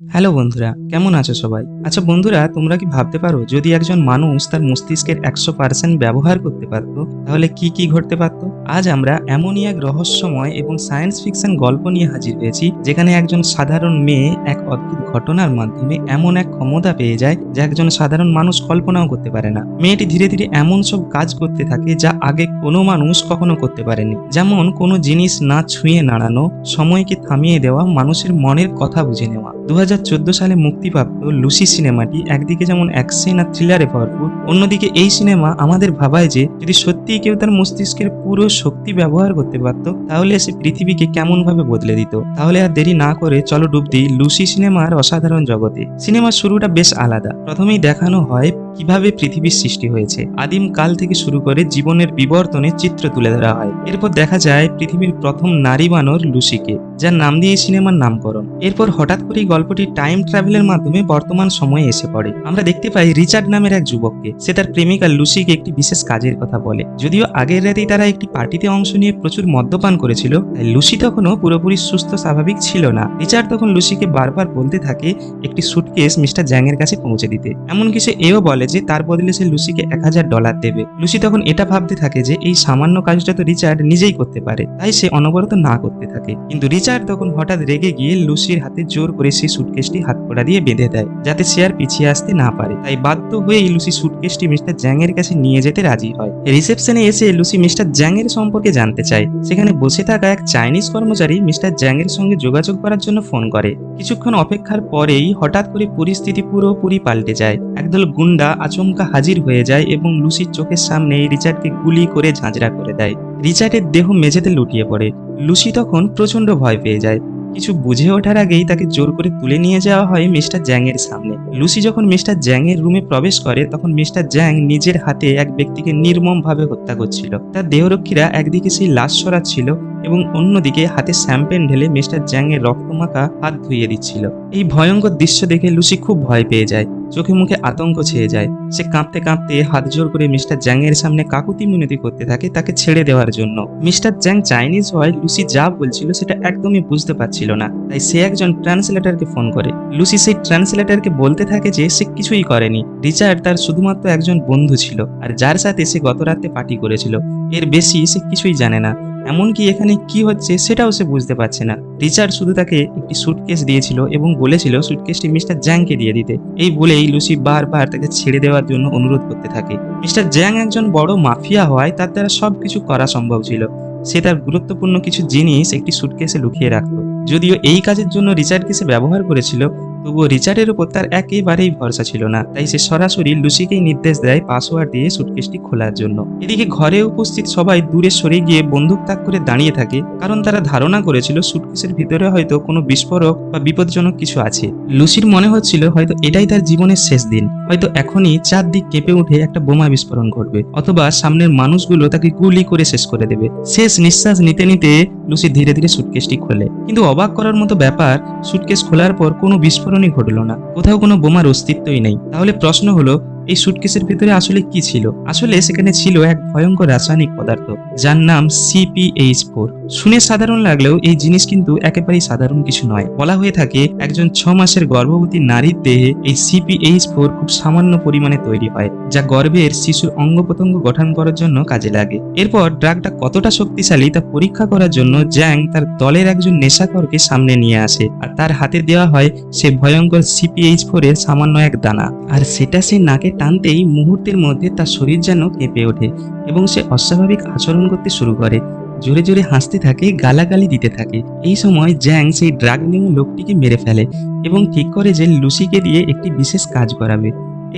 Hello বন্ধুরা, কেমন আছো সবাই? আচ্ছা বন্ধুরা, তোমরা কি ভাবতে পারো যদি একজন মানুষ তার মস্তিষ্কের 100% ব্যবহার করতে পারত, তাহলে কি কি ঘটতে পারত? আজ আমরা এমনই এক রহস্যময় এবং সায়েন্স ফিকশন গল্প নিয়ে হাজির হয়েছি, যেখানে একজন সাধারণ মেয়ে এক অদ্ভুত ঘটনার মাধ্যমে এমন এক ক্ষমতা পেয়ে যায় যা একজন সাধারণ মানুষ কল্পনাও করতে পারে না। মেয়েটি ধীরে ধীরে এমন সব কাজ করতে থাকে যা আগে কোনো মানুষ কখনো করতে পারেনি। যেমন কোনো জিনিস না ছুঁয়ে নাড়ানো, সময়কে থামিয়ে দেওয়া, মানুষের মনের কথা বুঝে নেওয়া। 2014 সালে মুক্তিপ্রাপ্ত লুসি সিনেমাটি একদিকে যেমন অ্যাকশন আর থ্রিলারে ভরপুর, অন্যদিকে এই সিনেমা আমাদের ভাবায় যে যদি সত্যিই কেউ তার মস্তিষ্কের পুরো শক্তি ব্যবহার করতে পারত, তাহলে সে পৃথিবীকে কেমন ভাবে বদলে দিত। তাহলে আর দেরি না করে চলো ডুব দিই লুসি সিনেমার অসাধারণ জগতে। সিনেমার শুরুটা বেশ আলাদা। প্রথমেই দেখানো হয় কিভাবে পৃথিবীর সৃষ্টি হয়েছে। আদিম কাল থেকে শুরু করে জীবনের বিবর্তনের চিত্র তুলে ধরা হয়। এরপর দেখা যায় পৃথিবীর প্রথম নারী বানর লুসিকে, যার নাম দিয়ে সিনেমার নামকরণ। এরপর হঠাৎ করেই গল্পটি টাইম ট্রাভেলের মাধ্যমে বর্তমান সময়ে এসে পড়ে। আমরা দেখতে পাই রিচার্ড নামের এক যুবককে। সে তার প্রেমিকা লুসিকে একটি বিশেষ কাজের কথা বলে। যদিও আগের রাতেই তারা একটি পার্টিতে অংশ নিয়ে প্রচুর মদ্যপান করেছিল, তাই লুসি তখনও পুরোপুরি সুস্থ স্বাভাবিক ছিল না। রিচার্ড তখন লুসিকে বারবার বলতে থাকে একটি সুটকেস মিস্টার জ্যাংয়ের কাছে পৌঁছে দিতে। এমনকি সে এও বলে যে তার বদলে সে লুসিকে $1000 দেবে। লুসি তখন এটা ভাবতে থাকে যে এই সামান্য কাজটা তো রিচার্ড নিজেই করতে পারে, তাই সে অনবরত না করতে থাকে। কিন্তু রিচার্ড তখন হঠাৎ রেগে গিয়ে লুসির হাতে জোর করে সেই সুটকেসটি হাতকড়া দিয়ে বেঁধে দেয়, যাতে সে আর পিছিয়ে আসতে না পারে। তাই বাধ্য হয়ে লুসি সুটকেসটি মিস্টার জ্যাংয়ের কাছে নিয়ে যেতে রাজি হয়। রিসেপশনে এসে লুসি মিস্টার জ্যাংয়ের সম্পর্কে জানতে চায়। সেখানে বসে থাকা এক চাইনিজ কর্মচারী মিস্টার জ্যাংয়ের সঙ্গে যোগাযোগ করার জন্য ফোন করে। কিছুক্ষণ অপেক্ষার পরেই হঠাৎ করে পরিস্থিতি পুরোপুরি পাল্টে যায়। একদল গুন্ডা আচমকা হাজির হয়ে যায় এবং লুসির চোখের সামনে রিচার্ডকে গুলি করে ঝাঁঝরা করে দেয়। রিচার্ডের দেহ মেঝেতে লুটিয়ে পড়ে। লুসি তখন প্রচন্ড ভয় পেয়ে যায়। কিছু বুঝে ওঠার আগেই তাকে জোর করে তুলে নিয়ে যাওয়া হয় মিস্টার জ্যাংয়ের সামনে। লুসি যখন মিস্টার জ্যাংয়ের রুমে প্রবেশ করে, তখন মিস্টার জ্যাং নিজের হাতে এক ব্যক্তিকে নির্মমভাবে হত্যা করছিল। তার দেহরক্ষীরা একদিকে সেই লাশ সরাচ্ছিল এবং অন্যদিকে হাতে শ্যাম্পেন ঢেলে মিস্টার জ্যাংয়ের রক্তমাখা হাত ধুইয়ে দিচ্ছিল। এই ভয়ঙ্কর দৃশ্য দেখে লুসি খুব ভয় পেয়ে যায়। চোখে মুখে আতঙ্ক ছেয়ে যায়। সে কাঁপতে কাঁপতে হাত জোর করে মিস্টার জ্যাংয়ের সামনে কাকুতি মিনতি করতে থাকে তাকে ছেড়ে দেওয়ার জন্য। মিস্টার জ্যাং চাইনিজ হয় লুসি যা বলছিল সেটা একদমই বুঝতে পারছিল না, তাই সে একজন ট্রান্সলেটরকে ফোন করে। লুসি সেই ট্রান্সলেটরকে বলতে থাকে যে সে কিছুই করেনি। রিচার্ড তার শুধুমাত্র একজন বন্ধু ছিল, আর যার সাথে সে গত রাতে পার্টি করেছিল। এর বেশি সে কিছুই জানে না। এমনকি এখানে কি হচ্ছে সেটাও সে বুঝতে পারছে না। রিচার্ড শুধু তাকে একটি সুটকেস দিয়েছিল এবং বলেছিল সুটকেসটি মিস্টার জ্যাংকে দিয়ে দিতে। এই বলেই লুসি বারবার তাকে ছেড়ে দেওয়ার জন্য অনুরোধ করতে থাকে। মিস্টার জ্যাং একজন বড় মাফিয়া হওয়ায় তার দ্বারা সবকিছু করা সম্ভব ছিল। সে তার গুরুত্বপূর্ণ কিছু জিনিস একটি সুটকেসে লুকিয়ে রাখত। যদিও এই কাজের জন্য রিচার্ডকে সে ব্যবহার করেছিল, তবুও রিচার্ডের উপর তার একেবারেই ভরসা ছিল না। তাই সে সরাসরি লুসিকেই নির্দেশ দেয় পাসওয়ার্ড দিয়ে সুটকেসটি খোলার জন্য। এদিকে ঘরে উপস্থিত সবাই দূরে সরে গিয়ে বন্দুক তাক করে দাঁড়িয়ে থাকে, কারণ তারা ধারণা করেছিল সুটকেসের ভিতরে হয়তো কোনো বিস্ফোরক বা বিপজ্জনক কিছু আছে। লুসির মনে হচ্ছিল হয়তো এটাই তার জীবনের শেষ দিন। হয়তো এখনই চারদিক কেঁপে উঠে একটা বোমা বিস্ফোরণ ঘটবে, অথবা সামনের মানুষগুলো তাকে গুলি করে শেষ করে দেবে। শেষ নিঃশ্বাস নিতে নিতে লুসি ধীরে ধীরে সুটকেসটি খোলে। কিন্তু অবাক করার মতো ব্যাপার, সুটকেস খোলার পর কোনো বিস্ফোরণই ঘটলো না। কোথাও কোনো বোমার অস্তিত্বই নেই। তাহলে প্রশ্ন হলো, এই সুটকেসের ভিতরে আসলে কি ছিল? আসলে সেখানে ছিল এক ভয়ঙ্কর রাসায়নিক পদার্থ, যার নাম CpH4। শুনে সাধারণ লাগলেও এই জিনিস কিন্তু একেবারেই সাধারণ কিছু নয়। বলা হয়ে থাকে একজন 6 মাসের গর্ভবতী নারীর দেহে এই CpH4 খুব সামান্য পরিমাণে তৈরি হয়, যা গর্ভের শিশুর অঙ্গ প্রত্যঙ্গ গঠন করার জন্য কাজে লাগে। এরপর ড্রাগটা কতটা শক্তিশালী তা পরীক্ষা করার জন্য জ্যাং তার দলের একজন নেশাখোরকে সামনে নিয়ে আসে, আর তার হাতে দেওয়া হয় সে ভয়ঙ্কর CpH4 এর সামান্য এক দানা। আর সেটা সে নাকে টানতেই মুহূর্তের মধ্যে তার শরীর যেন কেঁপে ওঠে এবং সে অস্বাভাবিক আচরণ করতে শুরু করে। জোরে জোরে হাসতে থাকে, গালাগালি দিতে থাকে। এই সময় জ্যাং সেই ড্রাগ নেওয়া লোকটিকে মেরে ফেলে এবং ঠিক করে যে লুসিকে দিয়ে একটি বিশেষ কাজ করাবে।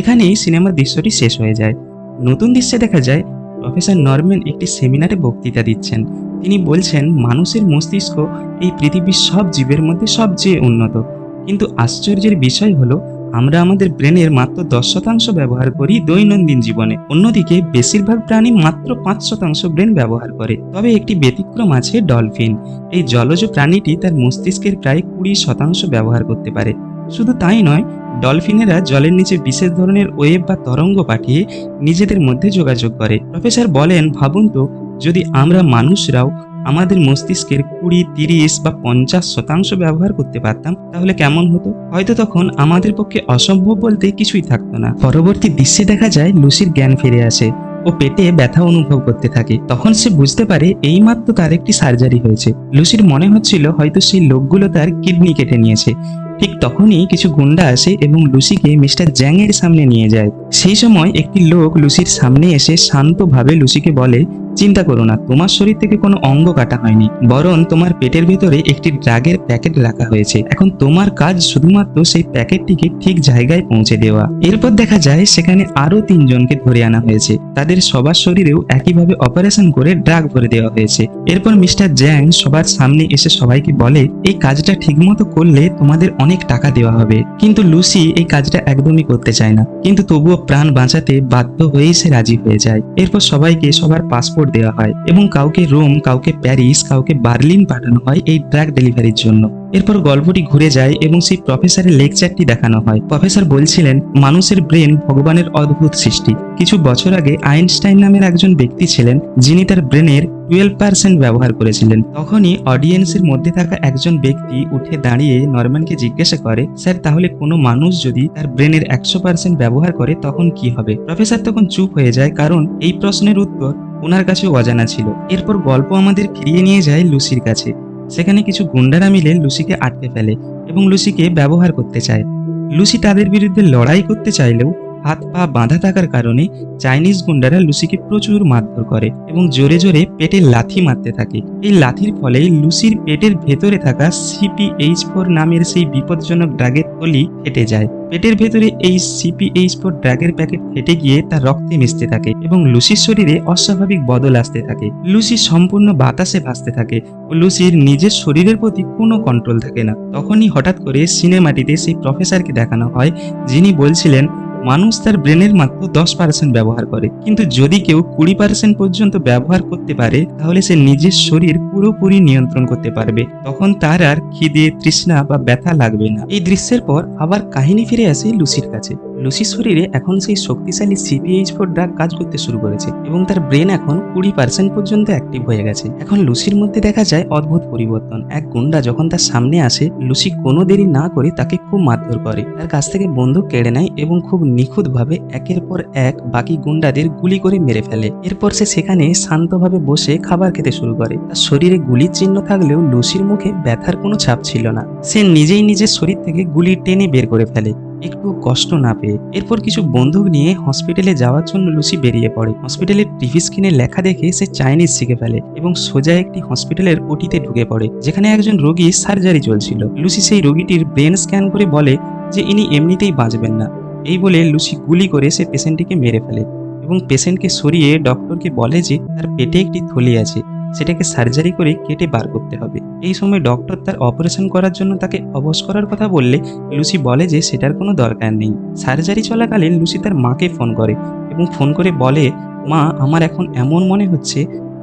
এখানেই সিনেমার দৃশ্যটি শেষ হয়ে যায়। নতুন দৃশ্যে দেখা যায় প্রফেসর নরম্যান একটি সেমিনারে বক্তৃতা দিচ্ছেন। তিনি বলছেন মানুষের মস্তিষ্ক এই পৃথিবীর সব জীবের মধ্যে সবচেয়ে উন্নত, কিন্তু আশ্চর্যের বিষয় হলো আমরা আমাদের ব্রেনের মাত্র 10% ব্যবহার করি দৈনন্দিন জীবনে। অন্যদিকে বেশিরভাগ প্রাণী মাত্র 5% ব্রেন ব্যবহার করে। তবে একটি ব্যতিক্রম আছে, ডলফিন। এই জলজ প্রাণীটি তার মস্তিষ্কের প্রায় 20% ব্যবহার করতে পারে। শুধু তাই নয়, ডলফিনেরা জলের নিচে বিশেষ ধরনের ওয়েভ বা তরঙ্গ পাঠিয়ে নিজেদের মধ্যে যোগাযোগ করে। প্রফেসর বলেন, ভাবুন তো, যদি আমরা মানুষরাও আমাদের মস্তিষ্কের 20, 30 বা 50% ব্যবহার করতে পারতাম তাহলে কেমন হতো? হয়তো তখন আমাদের পক্ষে অসম্ভব বলতে কিছুই থাকতো না। পরবর্তী দৃশ্যে দেখা যায় লুসির জ্ঞান ফিরে আসে ও পেটে ব্যথা অনুভব করতে থাকে। তখন সে বুঝতে পারে এইমাত্র তার একটি সার্জারি হয়েছে। লুসির মনে হচ্ছিল হয়তো সেই লোকগুলো তার কিডনি কেটে নিয়েছে। ঠিক তখনই কিছু গুন্ডা আসে এবং লুসিকে মিস্টার জ্যাং এর সামনে নিয়ে যায়। সেই সময় একটি লোক লুসির সামনে এসে শান্তভাবে লুসিকে বলে, চিন্তা করো না, তোমার শরীর থেকে কোনো অঙ্গ কাটা হয়নি, বরং তোমার পেটের ভিতরে একটি ড্রাগের প্যাকেট রাখা হয়েছে। এখন তোমার কাজ শুধুমাত্র সেই প্যাকেটটিকে ঠিক জায়গায় পৌঁছে দেওয়া। এরপর দেখা যায় সেখানে আরো 3 জনকে ধরে আনা হয়েছে। তাদের সবার শরীরেও একইভাবে অপারেশন করে ড্রাগ ভরে দেওয়া হয়েছে। এরপর মিস্টার জ্যাং সবার সামনে এসে সবাইকে বলে, এই কাজটা ঠিকমতো করলে তোমাদের অনেক টাকা দেওয়া হবে। কিন্তু লুসি এই কাজটা একদমই করতে চায় না, কিন্তু তবুও প্রাণ বাঁচাতে বাধ্য হয়েই সে রাজি হয়ে যায়। এরপর সবাইকে সবার পাসপোর্ট দেওয়া হয় এবং কাউকে রোম, কাউকে প্যারিস, কাউকে বার্লিন পাঠানো হয় এই ড্রাগ ডেলিভারির জন্য। এরপর গল্পটি ঘুরে যায় এবং সেই প্রফেসরের লেকচারটি দেখানো হয়। প্রফেসর বলছিলেন মানুষের ব্রেন ভগবানের অদ্ভুত সৃষ্টি। কিছু বছর আগে আইনস্টাইন নামের একজন ব্যক্তি ছিলেন যিনি তার ব্রেনের 12% ব্যবহার করেছিলেন। তখনই অডিয়েন্সের মধ্যে থাকা একজন ব্যক্তি উঠে দাঁড়িয়ে নরম্যানকে জিজ্ঞাসা করে, স্যার তাহলে কোনো মানুষ যদি তার ব্রেনের 100% ব্যবহার করে তখন কি হবে? প্রফেসর তখন চুপ হয়ে যায়, কারণ এই প্রশ্নের উত্তর ওনার কাছে অজানা ছিল। এরপর গল্প আমাদের ফিরিয়ে নিয়ে যায় লুসির কাছে। সেখানে কিছু গুন্ডারা মিলে লুসিকে আটকে ফেলে এবং লুসিকে ব্যবহার করতে চায়। লুসি তাদের বিরুদ্ধে লড়াই করতে চাইলেও হাত পা বাঁধা থাকার কারণে চাইনিজ গুন্ডারা লুসিকে প্রচুর মারধর করে এবং জোরে জোরে পেটে লাথি মারতে থাকে। এই লাথির ফলে লুসির পেটের ভেতরে থাকা CPH4 নামের সেই বিপজ্জনক ড্রাগের থলি ফেটে যায়। পেটের ভেতরে এই CPH4 ড্রাগের প্যাকেট ফেটে গিয়ে তার রক্তে মিশতে থাকে এবং লুসির শরীরে অস্বাভাবিক বদল আসতে থাকে। লুসি সম্পূর্ণ বাতাসে ভাসতে থাকে ও লুসির নিজের শরীরের প্রতি কোনো কন্ট্রোল থাকে না। তখনই হঠাৎ করে সিনেমাটিতে সেই প্রফেসরকে দেখানো হয় যিনি বলছিলেন মানুষ তার ব্রেনের মাত্র 10% ব্যবহার করে, কিন্তু যদি কেউ 20% পর্যন্ত ব্যবহার করতে পারে তাহলে সে নিজের শরীর পুরোপুরি নিয়ন্ত্রণ করতে পারবে। তখন তার আর খিদে, তৃষ্ণা বা ব্যথা লাগবে না। এই দৃশ্যের পর আবার কাহিনী ফিরে আসে লুসির কাছে। লুসির শরীরে এখন সেই শক্তিশালী CPH4 ড্রাগ কাজ করতে শুরু করেছে এবং তার ব্রেন এখন 20% পর্যন্ত অ্যাক্টিভ হয়ে গেছে। এখন লুসির মধ্যে দেখা যায় অদ্ভুত পরিবর্তন। এক গুন্ডা যখন তার সামনে আসে, লুসি কোনো দেরি না করে তাকে খুব মারধর করে, তার কাছ থেকে বন্দুক কেড়ে নেয় এবং খুব নিখুঁতভাবে একের পর এক বাকি গুন্ডাদের গুলি করে মেরে ফেলে। এরপর সে সেখানে শান্তভাবে বসে খাবার খেতে শুরু করে। তার শরীরে গুলির চিহ্ন থাকলেও লুসির মুখে ব্যথার কোনো ছাপ ছিল না। সে নিজেই নিজের শরীর থেকে গুলি টেনে বের করে ফেলে, একটু কষ্ট না পেয়ে। এরপর কিছু বন্দুক নিয়ে হসপিটালে যাওয়ার জন্য লুসি বেরিয়ে পড়ে। হসপিটালের টিভি স্ক্রিনে লেখা দেখে সে চাইনিজ শিখে ফেলে এবং সোজা একটি হসপিটালের ওটিতে ঢুকে পড়ে, যেখানে একজন রোগীর সার্জারি চলছিল। লুসি সেই রোগীটির ব্রেন স্ক্যান করে বলে যে ইনি এমনিতেই বাঁচবেন না। এই বলে লুসি গুলি করে সে পেশেন্টটিকে মেরে ফেলে এবং পেশেন্টকে সরিয়ে ডক্টরকে বলে যে তার পেটে একটি থলি আছে, সেটাকে সার্জারি করে কেটে বার করতে হবে। এই সময় ডক্টর তার অপারেশন করার জন্য তাকে অবশ করার কথা বললে লুসি বলে যে সেটার কোনো দরকার নেই। সার্জারি চলাকালীন লুসি তার মাকে ফোন করে এবং ফোন করে বলে, মা, আমার এখন এমন মনে হচ্ছে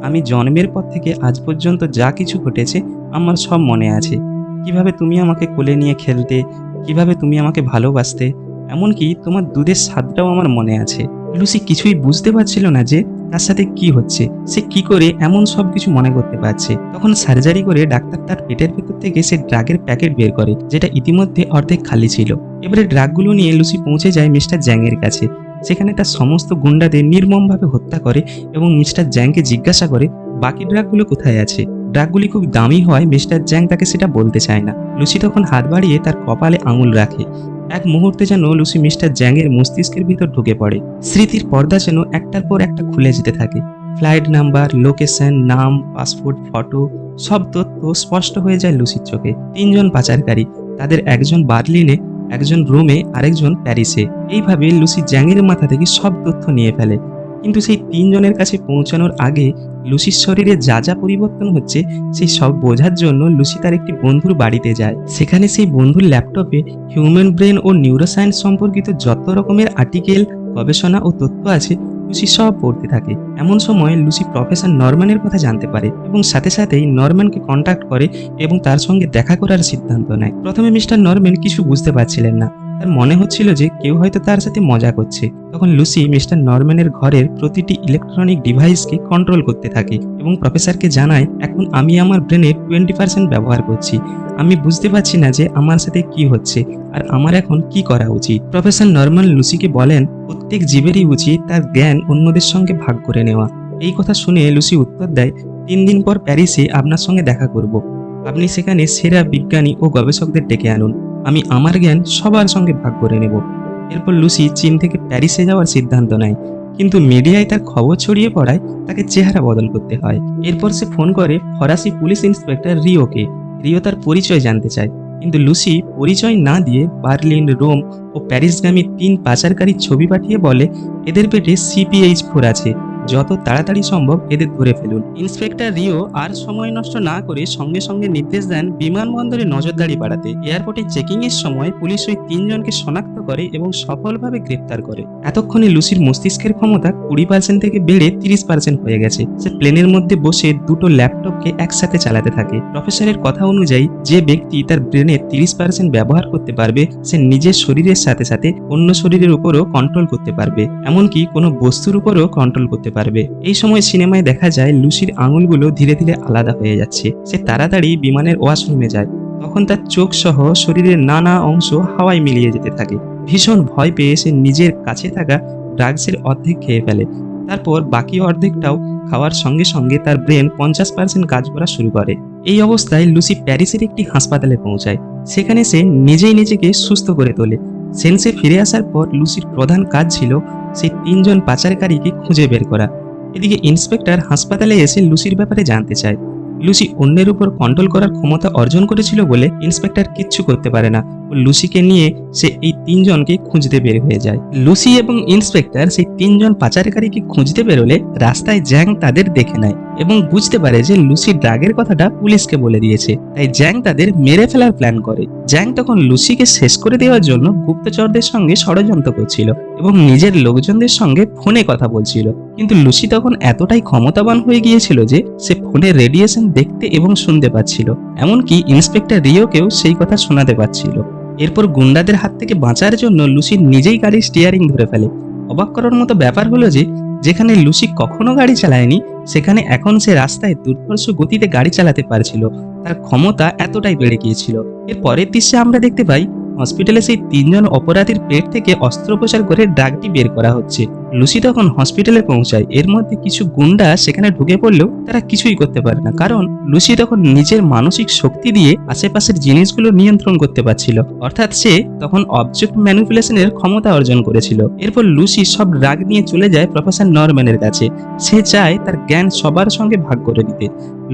আমি জন্মের পর থেকে আজ পর্যন্ত যা কিছু ঘটেছে আমার সব মনে আছে। কিভাবে তুমি আমাকে কোলে নিয়ে খেলতে, কিভাবে তুমি আমাকে ভালোবাসতে, এমনকি তোমার দুধের স্বাদটাও আমার মনে আছে। লুসি কিছুই বুঝতে পারছিল না যে তার সাথে কি হচ্ছে, সে কি করে এমন সব কিছু মনে করতে পারছে। তখন সার্জারি করে ডাক্তার তার পেটের ভেতর থেকে সে ড্রাগের প্যাকেট বের করে, যেটা ইতিমধ্যে অর্ধেক খালি ছিল। এবারে ড্রাগগুলো নিয়ে লুসি পৌঁছে যায় মিস্টার জ্যাংয়ের কাছে। সেখানে তার সমস্ত গুন্ডাদের নির্মমভাবে হত্যা করে এবং মিস্টার জ্যাংকে জিজ্ঞাসা করে বাকি ড্রাগগুলো কোথায় আছে। ড্রাগগুলি খুব দামি হয় মিস্টার জ্যাং তাকে সেটা বলতে চায় না। লুসি তখন হাত বাড়িয়ে তার কপালে আঙুল রাখে। এক মুহূর্তে যেন লুসি মিস্টার জ্যাংয়ের মস্তিষ্কের ভিতর ঢুকে পড়ে। স্মৃতির পর্দা যেন একটার পর একটা খুলে যেতে থাকে। ফ্লাইট নাম্বার, লোকেশন, নাম, পাসপোর্ট, ফটো, সব তথ্য স্পষ্ট হয়ে যায় লুসির চোখে। 3 জন পাচারকারী, তাদের একজন বার্লিনে, একজন রোমে, আরেকজন প্যারিসে। এইভাবে লুসি জ্যাংয়ের মাথা থেকে সব তথ্য নিয়ে ফেলে। কিন্তু সেই 3 জনের কাছে পৌঁছানোর আগে লুসির শরীরে যা যা পরিবর্তন হচ্ছে সেই সব বোঝার জন্য লুসি তার একটি বন্ধুর বাড়িতে যায়। সেখানে সেই বন্ধুর ল্যাপটপে হিউম্যান ব্রেন ও নিউরোসায়েন্স সম্পর্কিত যত রকমের আর্টিকেল, গবেষণা ও তথ্য আছে লুসি সব পড়তে থাকে। এমন সময় লুসি প্রফেসর নরম্যানের কথা জানতে পারে এবং সাথে সাথেই নরম্যানকে কন্ট্যাক্ট করে এবং তার সঙ্গে দেখা করার সিদ্ধান্ত নেয়। প্রথমে মিস্টার নরম্যান কিছু বুঝতে পারছিলেন না, তার মনে হচ্ছিল যে কেউ হয়তো তার সাথে মজা করছে। তখন লুসি মিস্টার নরম্যানের ঘরের প্রতিটি ইলেকট্রনিক ডিভাইসকে কন্ট্রোল করতে থাকে এবং প্রফেসরকে জানায়, এখন আমি আমার ব্রেনের 20% ব্যবহার করছি। আমি বুঝতে পারছি না যে আমার সাথে কি হচ্ছে আর আমার এখন কি করা উচিত। প্রফেসর নরম্যান লুসিকে বলেন, প্রত্যেক জীবেরই উচিত তার জ্ঞান অন্যদের সঙ্গে ভাগ করে নেওয়া। এই কথা শুনে লুসি উত্তর দেয়, 3 দিন পর প্যারিসে আপনার সঙ্গে দেখা করব। আপনি সেখানে সেরা বিজ্ঞানী ও গবেষকদের ডেকে আনুন। আমি আমার জ্ঞান সবার সঙ্গে ভাগ করে নেব। এরপর লুসি চীন থেকে প্যারিসে যাওয়ার সিদ্ধান্ত নেয়, কিন্তু মিডিয়ায় তার খবর ছড়িয়ে পড়ায় তাকে চেহারা বদল করতে হয়। এরপর সে ফোন করে ফরাসি পুলিশ ইন্সপেক্টর রিওকে। রিও তার পরিচয় জানতে চায়, কিন্তু লুসি পরিচয় না দিয়ে বার্লিন, রোম ও প্যারিসগামী 3 পাচারকারীর ছবি পাঠিয়ে বলে, এদের পেটে CPH4 আছে, যত তাড়াতাড়ি সম্ভব এদের ধরে ফেলুন। ইন্সপেক্টর রিও আর সময় নষ্ট না করে সঙ্গে সঙ্গে নির্দেশ দেন বিমানবন্দরে নজরদারি বাড়াতে। এয়ারপোর্টে চেকিং এর সময় পুলিশ ওই 3 জনকে শনাক্ত করে এবং সফলভাবে গ্রেপ্তার করে। এতক্ষণে লুসির মস্তিষ্কের ক্ষমতা 20% থেকে বেড়ে 30% হয়ে গেছে। সে প্লেনের মধ্যে বসে দুটো ল্যাপটপকে একসাথে চালাতে থাকে। প্রফেসরের কথা অনুযায়ী যে ব্যক্তি তার ব্রেনের 30% ব্যবহার করতে পারবে, সে নিজের শরীরের সাথে সাথে অন্য শরীরের উপরও কন্ট্রোল করতে পারবে, এমনকি কোনো বস্তুর উপরও কন্ট্রোল করতে পারবে। এই সময় সিনেমায় দেখা যায় লুসির আঙুলগুলো ধীরে ধীরে আলাদা হয়ে যাচ্ছে। সে তাড়াতাড়ি বিমানের ওয়াশরুমে যায়। তখন তার চোখ সহ শরীরের নানা অংশ হাওয়ায় মিলিয়ে যেতে থাকে। ভীষণ ভয় পেয়ে সে নিজের কাছে থাকা ড্রাগসের অর্ধেক খেয়ে ফেলে। তারপর বাকি অর্ধেকটাও খাওয়ার সঙ্গে সঙ্গে তার ব্রেন 50% কাজ করা শুরু করে। এই অবস্থায় লুসি প্যারিসের একটি হাসপাতালে পৌঁছায়। সেখানে সে নিজেই নিজেকে সুস্থ করে তোলে। সেন্সে ফিরে আসার পর লুসির প্রধান কাজ ছিল সেই 3 জন পাচারকারীকে খুঁজে বের করা। এদিকে ইন্সপেক্টর হাসপাতালে এসে লুসির ব্যাপারে জানতে চায়। লুসি অন্যের উপর কন্ট্রোল করার ক্ষমতা অর্জন করেছিল বলে ইন্সপেক্টর কিচ্ছু করতে পারে না ও লুসিকে নিয়ে সে এই 3 জনকে খুঁজতে বের হয়ে যায়। লুসি এবং ইন্সপেক্টর সেই 3 জন পাচারকারীকে খুঁজতে বেরোলে রাস্তায় জ্যাং তাদের দেখে নেয় এবং বুঝতে পারে যে লুসি ড্রাগের কথাটা পুলিশকে বলে দিয়েছে। তাই জ্যাং তাদের মেরে ফেলার প্ল্যান করে। জ্যাং তখন লুসিকে শেষ করে দেওয়ার জন্য গুপ্তচরদের সঙ্গে ষড়যন্ত্র করছিল এবং নিজের লোকজনদের সঙ্গে ফোনে কথা বলছিল। কিন্তু লুসি তখন এতটাই ক্ষমতাবান হয়ে গিয়েছিল যে সে ফোনের রেডিয়েশন দেখতে এবং শুনতে পাচ্ছিল, এমনকি ইন্সপেক্টর রিওকেও সেই কথা শোনাতে পারছিল। এরপর গুন্ডাদের হাত থেকে বাঁচার জন্য লুসি নিজেই গাড়ির স্টিয়ারিং ধরে ফেলে। অবাক করার মতো ব্যাপার হলো যে যেখানে লুসি কখনো গাড়ি চালায়নি, সেখানে এখন সে রাস্তায় দুর্ধর্ষ গতিতে গাড়ি চালাতে পারছিল। তার ক্ষমতা এতটাই বেড়ে গিয়েছিল। এর পরের দৃশ্যে আমরা দেখতে পাই হসপিটালে সেই 3 জন অপরাধীর পেট থেকে অস্ত্রোপচার করে ড্রাগটি বের করা হচ্ছে। লুসি তখন হসপিটালে পৌঁছায়। এর মধ্যে কিছু গুন্ডা সেখানে ঢুকে পড়লেও তারা কিছুই করতে পারে না, কারণ লুসি তখন নিজের মানসিক শক্তি দিয়ে আশেপাশের জিনিসগুলো নিয়ন্ত্রণ করতে পারছিল। অর্থাৎ সে তখন অবজেক্ট ম্যানিপুলেশনের ক্ষমতা অর্জন করেছিল। এরপর লুসি সব ড্রাগ নিয়ে চলে যায় প্রফেসর নরম্যানের কাছে। সে চায় তার জ্ঞান সবার সঙ্গে ভাগ করে দিতে।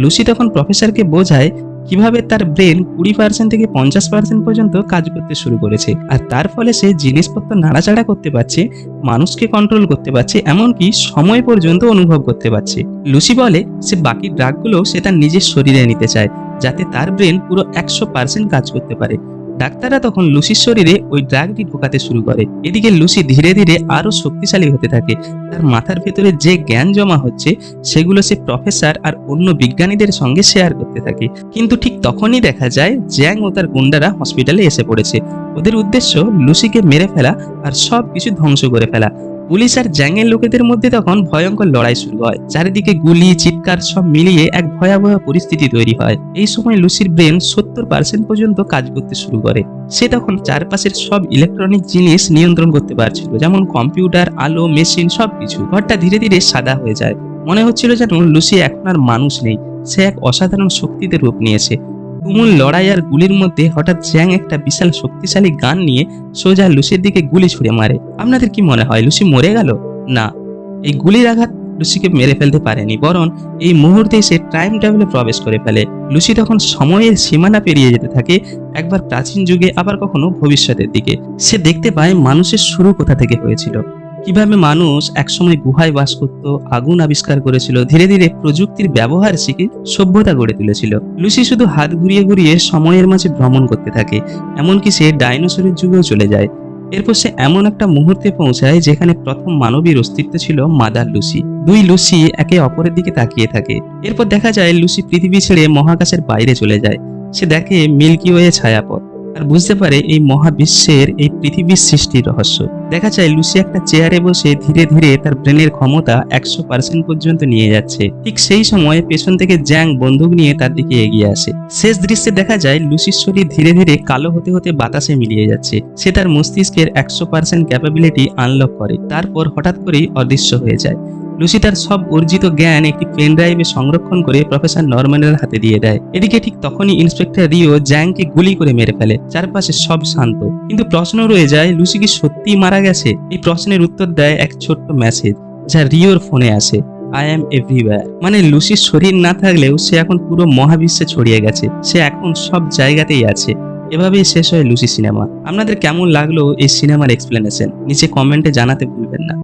লুসি তখন প্রফেসরকে বোঝায় কিভাবে তার ব্রেন 20% থেকে 50% পর্যন্ত কাজ করতে শুরু করেছে, আর তার ফলে সে জিনিসপত্র নাড়াচাড়া করতে পারছে, মানুষকে কন্ট্রোল করতে পারছে, এমনকি সময় পর্যন্ত অনুভব করতে পারছে। লুসি বলে সে বাকি ড্রাগগুলো সে তার নিজের শরীরে নিতে চায়, যাতে তার ব্রেন পুরো 100% কাজ করতে পারে। ডাক্তাররা তখন লুসির শরীরে ওই ড্রাগটি ঢোকাতে শুরু করে। এদিকে লুসি ধীরে ধীরে আরো শক্তিশালী হতে থাকে। তার মাথার ভেতরে যে জ্ঞান জমা হচ্ছে সেগুলো সে প্রফেসর আর অন্য বিজ্ঞানীদের সঙ্গে শেয়ার করতে থাকে। কিন্তু ঠিক তখনই দেখা যায় জ্যাং ও তার গুন্ডারা হসপিটালে এসে পড়েছে। ওদের উদ্দেশ্য লুসিকে মেরে ফেলা আর সব কিছু ধ্বংস করে ফেলা। পুলিশ আর জ্যাংয়ের লোকেদের মধ্যে তখন ভয়ঙ্কর লড়াই শুরু হয়। চারিদিকে গুলি, চিৎকার সব মিলিয়ে এক ভয়াবহ পরিস্থিতি তৈরি হয়। এই সময় লুসির ব্রেন 70% পর্যন্ত কাজ করতে শুরু করে। সে তখন চারপাশের সব ইলেকট্রনিক জিনিস নিয়ন্ত্রণ করতে পারছিল, যেমন কম্পিউটার, আলো, মেশিন, সবকিছু। ঘরটা ধীরে ধীরে সাদা হয়ে যায়। মনে হচ্ছিল যেন লুসি এখন আর মানুষ নেই, সে এক অসাধারণ শক্তিতে রূপ নিয়েছে। তুমুল লড়াই আর গুলির মধ্যে হঠাৎ জ্যাং একটা বিশাল শক্তিশালী গান নিয়ে সোজা লুসির দিকে গুলি ছুড়ে মারে। আপনাদের কি মনে হয় লুসি মরে গেল? না, এই গুলির আঘাত লুসিকে মেরে ফেলতে পারেনি, বরং এই মুহূর্তে সে টাইম ট্রাভেলে প্রবেশ করে ফেলে। লুসি তখন সময়ের সীমানা পেরিয়ে যেতে থাকে, একবার প্রাচীন যুগে, আবার কখনো ভবিষ্যতের দিকে। সে দেখতে পায় মানুষের শুরু কোথা থেকে হয়েছিল, কিভাবে মানুষ একসময় গুহায় বাস করত, আগুন আবিষ্কার করেছিল, ধীরে ধীরে প্রযুক্তির ব্যবহার শিখে সভ্যতা গড়ে তুলেছিল। লুসি শুধু হাত ঘুরিয়ে ঘুরিয়ে সময়ের মাঝে ভ্রমণ করতে থাকে, এমনকি সে ডাইনোসরের যুগেও চলে যায়। এরপর সে এমন একটা মুহূর্তে পৌঁছায় যেখানে প্রথম মানবীর অস্তিত্ব ছিল মাদার লুসি। দুই লুসি একে অপরের দিকে তাকিয়ে থাকে। এরপর দেখা যায় লুসি পৃথিবী ছেড়ে মহাকাশের বাইরে চলে যায়। সে দেখে মিল্কি ওয়ে ছায়াপথ। আর বুঝতে পারে এই মহাবিশ্বের, এই পৃথিবীর সৃষ্টির রহস্য। দেখা যায় লুসি একটা চেয়ারে বসে ধীরে ধীরে তার ব্রেনের ক্ষমতা 100% পর্যন্ত নিয়ে যাচ্ছে। ঠিক সেই সময় পেছন থেকে জ্যাং বন্দুক নিয়ে তার দিকে এগিয়ে আসে। শেষ দৃশ্যে দেখা যায় লুসির শরীর ধীরে ধীরে কালো হতে হতে বাতাসে মিলিয়ে যাচ্ছে। সে তার মস্তিষ্কের 100% ক্যাপাবিলিটি আনলক করে, তারপর হঠাৎ করেই অদৃশ্য হয়ে যায়। লুসি তার সব অর্জিত জ্ঞান একটি পেন ড্রাইভে সংরক্ষণ করে প্রফেসর নরম্যানের হাতে দিয়ে দেয়। এদিকে ঠিক তখনই ইন্সপেক্টর রিও জ্যাংকে গুলি করে মেরে ফেলে। চারপাশে সব শান্ত, কিন্তু প্রশ্ন রয়ে যায়, লুসি কি সত্যিই মারা গেছে? এই প্রশ্নের উত্তর দেয় এক ছোট্ট মেসেজ, যা রিওর ফোনে আসে। I am everywhere. মানে লুসির শরীর না থাকলেও সে এখন পুরো মহাবিশ্বে ছড়িয়ে গেছে, সে এখন সব জায়গাতেই আছে। এভাবেই শেষ হয় লুসি সিনেমা। আপনাদের কেমন লাগলো এই সিনেমার এক্সপ্লেনেশন নিচে কমেন্টে জানাতে ভুলবেন না।